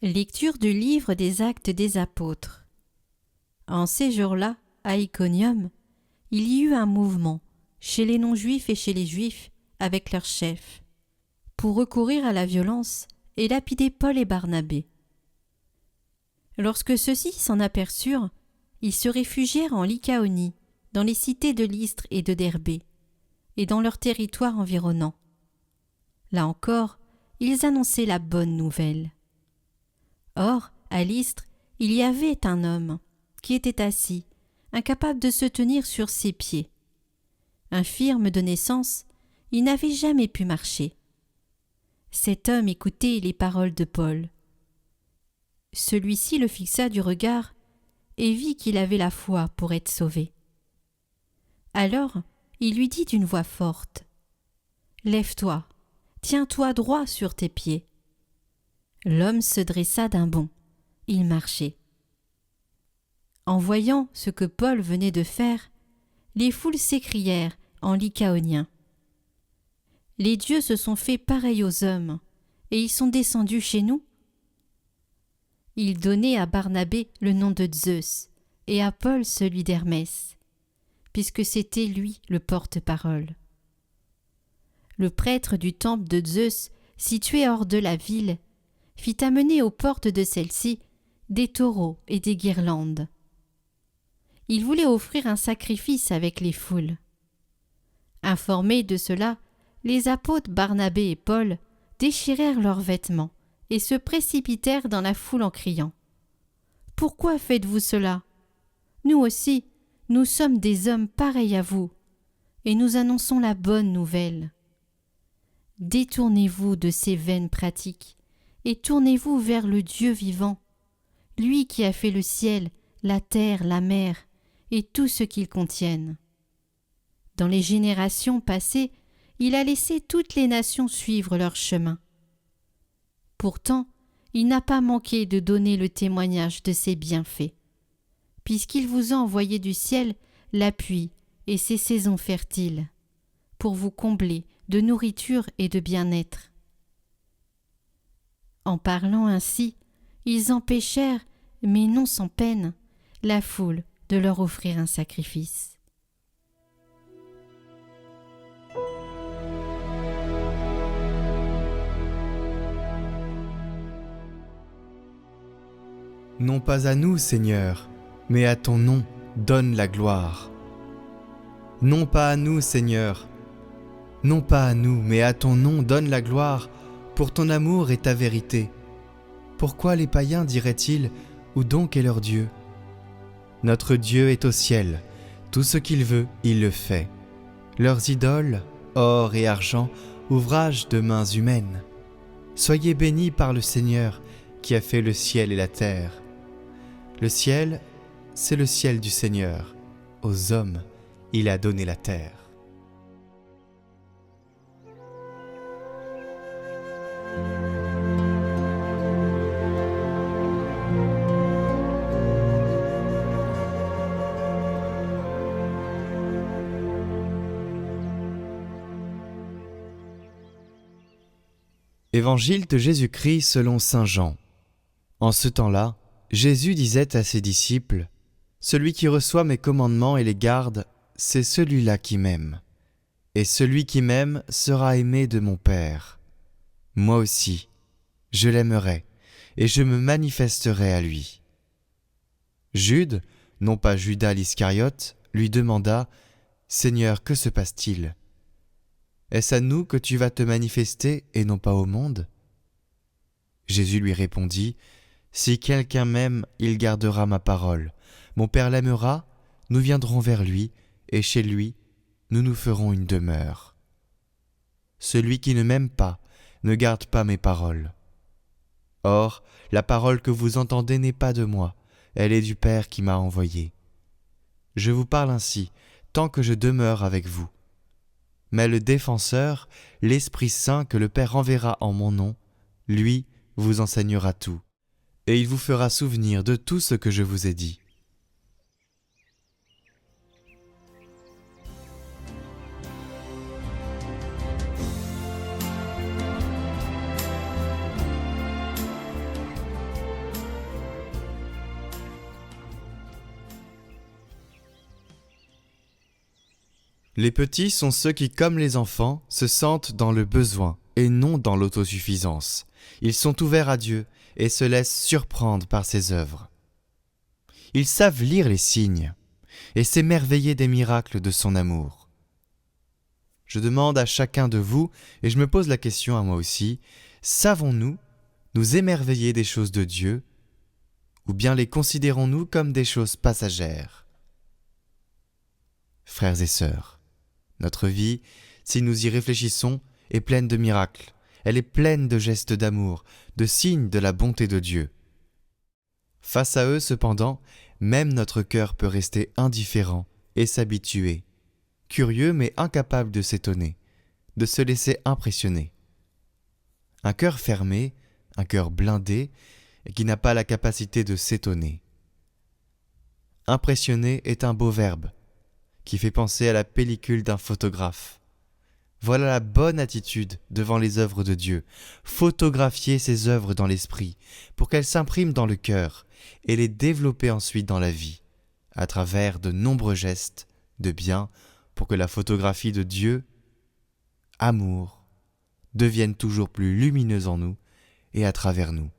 Lecture du livre des Actes des Apôtres. En ces jours-là, à Iconium, il y eut un mouvement, chez les non-juifs et chez les juifs, avec leurs chefs, pour recourir à la violence et lapider Paul et Barnabé. Lorsque ceux-ci s'en aperçurent, ils se réfugièrent en Lycaonie, dans les cités de Lystre et de Derbé, et dans leurs territoires environnants. Là encore, ils annonçaient la bonne nouvelle. Or, à Lystre, il y avait un homme qui était assis, incapable de se tenir sur ses pieds. Infirme de naissance, il n'avait jamais pu marcher. Cet homme écoutait les paroles de Paul. Celui-ci le fixa du regard et vit qu'il avait la foi pour être sauvé. Alors, il lui dit d'une voix forte : « Lève-toi, tiens-toi droit sur tes pieds. » L'homme se dressa d'un bond. Il marchait. En voyant ce que Paul venait de faire, les foules s'écrièrent en lycaonien : « Les dieux se sont faits pareils aux hommes, et ils sont descendus chez nous. » Ils donnaient à Barnabé le nom de Zeus, et à Paul celui d'Hermès, puisque c'était lui le porte-parole. Le prêtre du temple de Zeus, situé hors de la ville, fit amener aux portes de celle-ci des taureaux et des guirlandes. Il voulait offrir un sacrifice avec les foules. Informés de cela, les apôtres Barnabé et Paul déchirèrent leurs vêtements et se précipitèrent dans la foule en criant : « Pourquoi faites-vous cela ? Nous aussi, nous sommes des hommes pareils à vous, et nous annonçons la bonne nouvelle. Détournez-vous de ces vaines pratiques et tournez-vous vers le Dieu vivant, lui qui a fait le ciel, la terre, la mer et tout ce qu'ils contiennent. Dans les générations passées, il a laissé toutes les nations suivre leur chemin. Pourtant, il n'a pas manqué de donner le témoignage de ses bienfaits, puisqu'il vous a envoyé du ciel la pluie et ses saisons fertiles, pour vous combler de nourriture et de bien-être. » En parlant ainsi, ils empêchèrent, mais non sans peine, la foule de leur offrir un sacrifice. Non pas à nous, Seigneur, mais à ton nom donne la gloire. Non pas à nous, Seigneur, non pas à nous, mais à ton nom donne la gloire, pour ton amour et ta vérité. Pourquoi les païens diraient-ils : où donc est leur Dieu ? Notre Dieu est au ciel, tout ce qu'il veut, il le fait. Leurs idoles, or et argent, ouvrage de mains humaines. Soyez bénis par le Seigneur, qui a fait le ciel et la terre. Le ciel, c'est le ciel du Seigneur. Aux hommes, il a donné la terre. Évangile de Jésus-Christ selon saint Jean. En ce temps-là, Jésus disait à ses disciples : « Celui qui reçoit mes commandements et les garde, c'est celui-là qui m'aime. Et celui qui m'aime sera aimé de mon Père. Moi aussi, je l'aimerai, et je me manifesterai à lui. » Jude, non pas Judas l'Iscariote, lui demanda : « Seigneur, que se passe-t-il ? Est-ce à nous que tu vas te manifester et non pas au monde ?» Jésus lui répondit : « Si quelqu'un m'aime, il gardera ma parole. Mon Père l'aimera, nous viendrons vers lui, et chez lui, nous nous ferons une demeure. Celui qui ne m'aime pas ne garde pas mes paroles. Or, la parole que vous entendez n'est pas de moi, elle est du Père qui m'a envoyé. Je vous parle ainsi, tant que je demeure avec vous. Mais le Défenseur, l'Esprit Saint que le Père enverra en mon nom, lui vous enseignera tout, et il vous fera souvenir de tout ce que je vous ai dit. » Les petits sont ceux qui, comme les enfants, se sentent dans le besoin et non dans l'autosuffisance. Ils sont ouverts à Dieu et se laissent surprendre par ses œuvres. Ils savent lire les signes et s'émerveiller des miracles de son amour. Je demande à chacun de vous, et je me pose la question à moi aussi, savons-nous nous émerveiller des choses de Dieu, ou bien les considérons-nous comme des choses passagères ? Frères et sœurs, notre vie, si nous y réfléchissons, est pleine de miracles. Elle est pleine de gestes d'amour, de signes de la bonté de Dieu. Face à eux, cependant, même notre cœur peut rester indifférent et s'habituer, curieux mais incapable de s'étonner, de se laisser impressionner. Un cœur fermé, un cœur blindé, et qui n'a pas la capacité de s'étonner. Impressionner est un beau verbe, qui fait penser à la pellicule d'un photographe. Voilà la bonne attitude devant les œuvres de Dieu, photographier ses œuvres dans l'esprit, pour qu'elles s'impriment dans le cœur, et les développer ensuite dans la vie, à travers de nombreux gestes de bien, pour que la photographie de Dieu, amour, devienne toujours plus lumineuse en nous et à travers nous.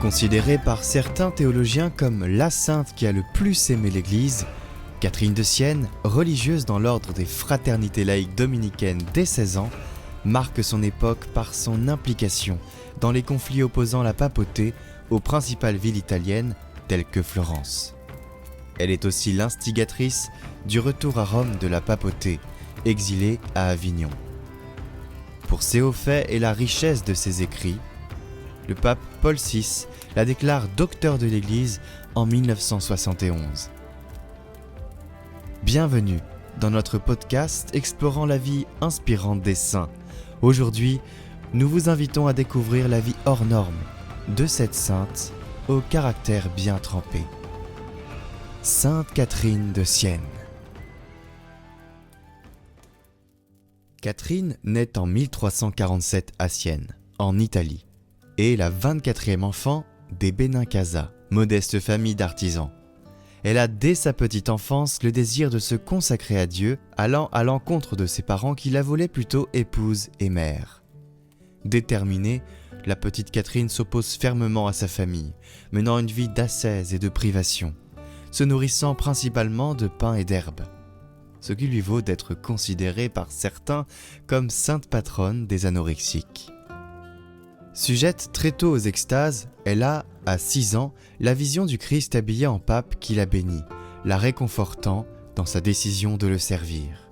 Considérée par certains théologiens comme la sainte qui a le plus aimé l'Église, Catherine de Sienne, religieuse dans l'ordre des fraternités laïques dominicaines dès 16 ans, marque son époque par son implication dans les conflits opposant la papauté aux principales villes italiennes telles que Florence. Elle est aussi l'instigatrice du retour à Rome de la papauté, exilée à Avignon. Pour ses hauts faits et la richesse de ses écrits, le pape Paul VI la déclare docteur de l'Église en 1971. Bienvenue dans notre podcast explorant la vie inspirante des saints. Aujourd'hui, nous vous invitons à découvrir la vie hors norme de cette sainte au caractère bien trempé. Sainte Catherine de Sienne. Catherine naît en 1347 à Sienne, en Italie, et est la 24e enfant des Benincasa, modeste famille d'artisans. Elle a dès sa petite enfance le désir de se consacrer à Dieu, allant à l'encontre de ses parents qui la voulaient plutôt épouse et mère. Déterminée, la petite Catherine s'oppose fermement à sa famille, menant une vie d'ascèse et de privation, se nourrissant principalement de pain et d'herbes, ce qui lui vaut d'être considérée par certains comme sainte patronne des anorexiques. Sujette très tôt aux extases, elle a, à 6 ans, la vision du Christ habillé en pape qui la bénit, la réconfortant dans sa décision de le servir.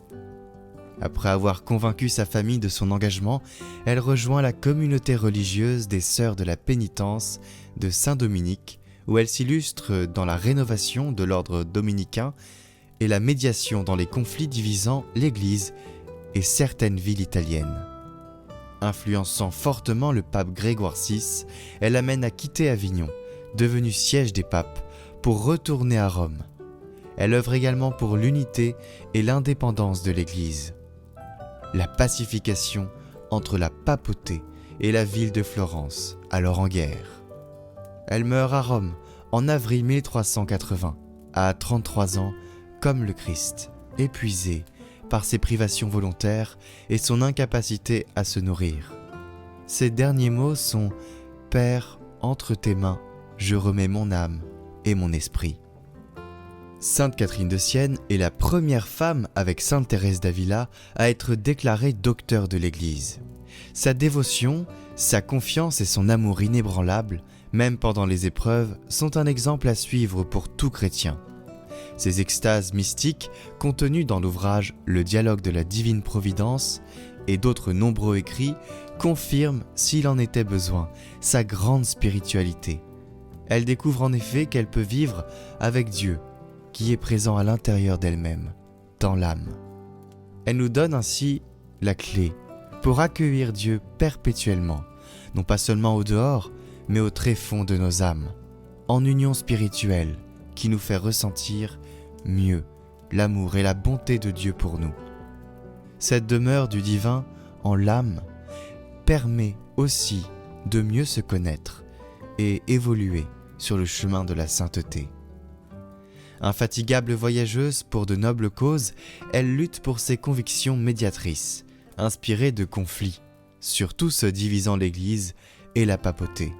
Après avoir convaincu sa famille de son engagement, elle rejoint la communauté religieuse des Sœurs de la Pénitence de Saint-Dominique, où elle s'illustre dans la rénovation de l'ordre dominicain et la médiation dans les conflits divisant l'Église et certaines villes italiennes. Influençant fortement le pape Grégoire VI, elle amène à quitter Avignon, devenu siège des papes, pour retourner à Rome. Elle œuvre également pour l'unité et l'indépendance de l'Église. La pacification entre la papauté et la ville de Florence, alors en guerre. Elle meurt à Rome en avril 1380, à 33 ans, comme le Christ, épuisée par ses privations volontaires et son incapacité à se nourrir. Ses derniers mots sont « Père, entre tes mains, je remets mon âme et mon esprit ». Sainte Catherine de Sienne est la première femme avec Sainte Thérèse d'Avila à être déclarée docteur de l'Église. Sa dévotion, sa confiance et son amour inébranlable, même pendant les épreuves, sont un exemple à suivre pour tout chrétien. Ses extases mystiques, contenues dans l'ouvrage « Le dialogue de la divine providence » et d'autres nombreux écrits, confirment, s'il en était besoin, sa grande spiritualité. Elle découvre en effet qu'elle peut vivre avec Dieu, qui est présent à l'intérieur d'elle-même, dans l'âme. Elle nous donne ainsi la clé pour accueillir Dieu perpétuellement, non pas seulement au dehors, mais au tréfonds de nos âmes, en union spirituelle qui nous fait ressentir mieux l'amour et la bonté de Dieu pour nous. Cette demeure du divin en l'âme permet aussi de mieux se connaître et évoluer sur le chemin de la sainteté. Infatigable voyageuse pour de nobles causes, elle lutte pour ses convictions médiatrices, inspirées de conflits, surtout ceux divisant l'Église et la papauté.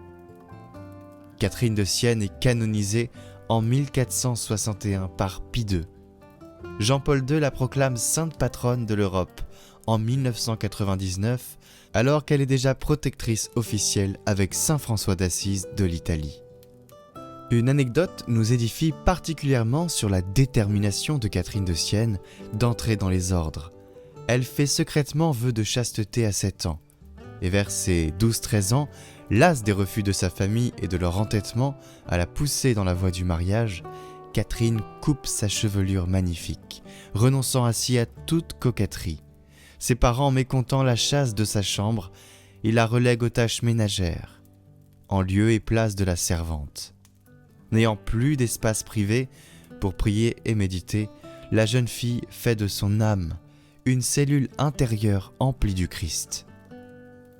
Catherine de Sienne est canonisée en 1461 par Pie II. Jean-Paul II la proclame sainte patronne de l'Europe en 1999, alors qu'elle est déjà protectrice officielle avec saint François d'Assise de l'Italie. Une anecdote nous édifie particulièrement sur la détermination de Catherine de Sienne d'entrer dans les ordres. Elle fait secrètement vœu de chasteté à 7 ans, et vers ses 12-13 ans, lasse des refus de sa famille et de leur entêtement à la pousser dans la voie du mariage, Catherine coupe sa chevelure magnifique, renonçant ainsi à toute coquetterie. Ses parents mécontent la chasse de sa chambre, ils la relèguent aux tâches ménagères, en lieu et place de la servante. N'ayant plus d'espace privé pour prier et méditer, la jeune fille fait de son âme une cellule intérieure emplie du Christ.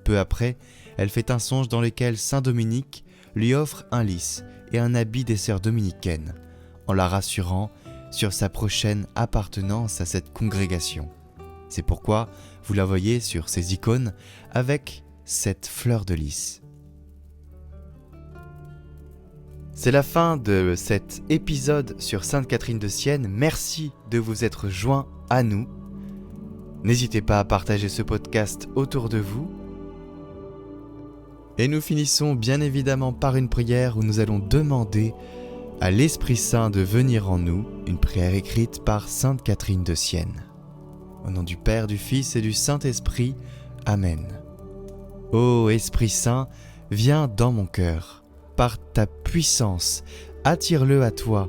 Peu après, elle fait un songe dans lequel saint Dominique lui offre un lys et un habit des sœurs dominicaines, en la rassurant sur sa prochaine appartenance à cette congrégation. C'est pourquoi vous la voyez sur ces icônes avec cette fleur de lys. C'est la fin de cet épisode sur Sainte Catherine de Sienne. Merci de vous être joints à nous. N'hésitez pas à partager ce podcast autour de vous. Et nous finissons bien évidemment par une prière où nous allons demander à l'Esprit Saint de venir en nous, une prière écrite par Sainte Catherine de Sienne. Au nom du Père, du Fils et du Saint-Esprit. Amen. Ô Esprit Saint, viens dans mon cœur. Par ta puissance, attire-le à toi,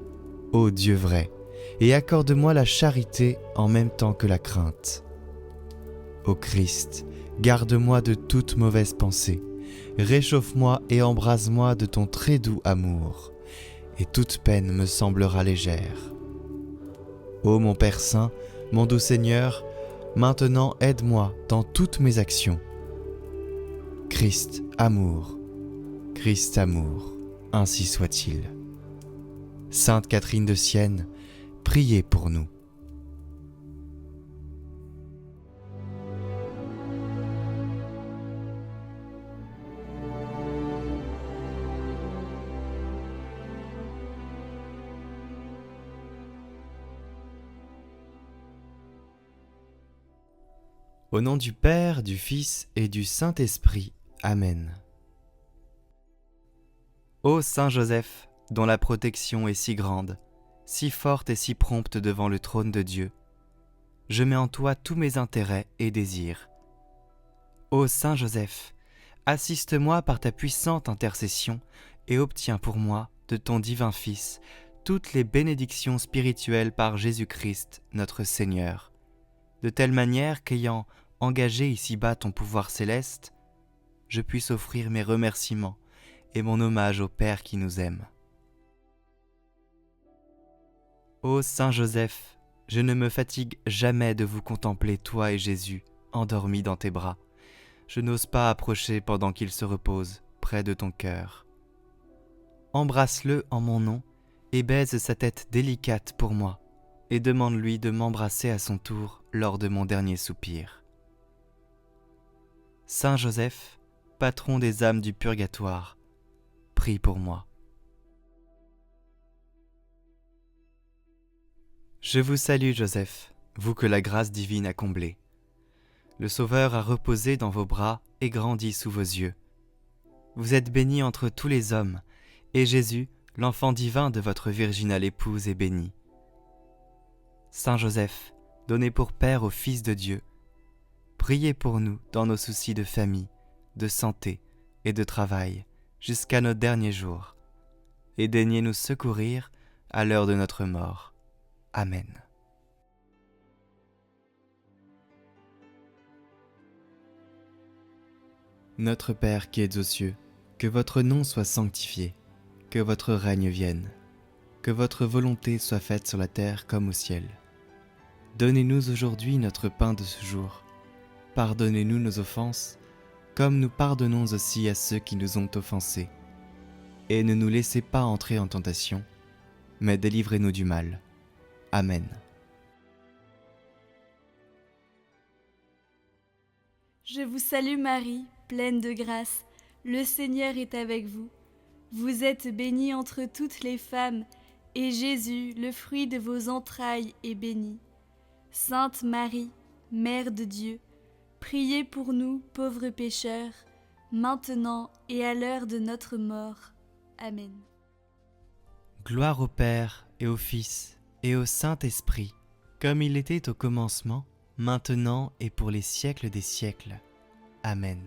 ô Dieu vrai, et accorde-moi la charité en même temps que la crainte. Ô Christ, garde-moi de toute mauvaise pensée, réchauffe-moi et embrase-moi de ton très doux amour, et toute peine me semblera légère. Ô mon Père Saint, mon doux Seigneur, maintenant aide-moi dans toutes mes actions. Christ, amour, ainsi soit-il. Sainte Catherine de Sienne, priez pour nous. Au nom du Père, du Fils et du Saint-Esprit. Amen. Ô Saint Joseph, dont la protection est si grande, si forte et si prompte devant le trône de Dieu, je mets en toi tous mes intérêts et désirs. Ô Saint Joseph, assiste-moi par ta puissante intercession et obtiens pour moi, de ton divin Fils, toutes les bénédictions spirituelles par Jésus-Christ, notre Seigneur, de telle manière qu'ayant engagé ici-bas ton pouvoir céleste, je puisse offrir mes remerciements et mon hommage au Père qui nous aime. Ô Saint Joseph, je ne me fatigue jamais de vous contempler, toi et Jésus, endormis dans tes bras. Je n'ose pas approcher pendant qu'il se repose près de ton cœur. Embrasse-le en mon nom et baise sa tête délicate pour moi, et demande-lui de m'embrasser à son tour lors de mon dernier soupir. Saint Joseph, patron des âmes du purgatoire, prie pour moi. Je vous salue, Joseph, vous que la grâce divine a comblé. Le Sauveur a reposé dans vos bras et grandi sous vos yeux. Vous êtes béni entre tous les hommes, et Jésus, l'enfant divin de votre virginale épouse, est béni. Saint Joseph, donné pour Père au Fils de Dieu, priez pour nous dans nos soucis de famille, de santé et de travail, jusqu'à nos derniers jours, et daignez nous secourir à l'heure de notre mort. Amen. Notre Père qui es aux cieux, Que votre nom soit sanctifié, que votre règne vienne, que votre volonté soit faite sur la terre comme au ciel. Donnez-nous aujourd'hui notre pain de ce jour. Pardonnez-nous nos offenses, comme nous pardonnons aussi à ceux qui nous ont offensés. Et ne nous laissez pas entrer en tentation, mais délivrez-nous du mal. Amen. Je vous salue Marie, pleine de grâce, le Seigneur est avec vous. Vous êtes bénie entre toutes les femmes, et Jésus, le fruit de vos entrailles, est béni. Sainte Marie, Mère de Dieu, priez pour nous, pauvres pécheurs, maintenant et à l'heure de notre mort. Amen. Gloire au Père et au Fils et au Saint-Esprit, comme il était au commencement, maintenant et pour les siècles des siècles. Amen.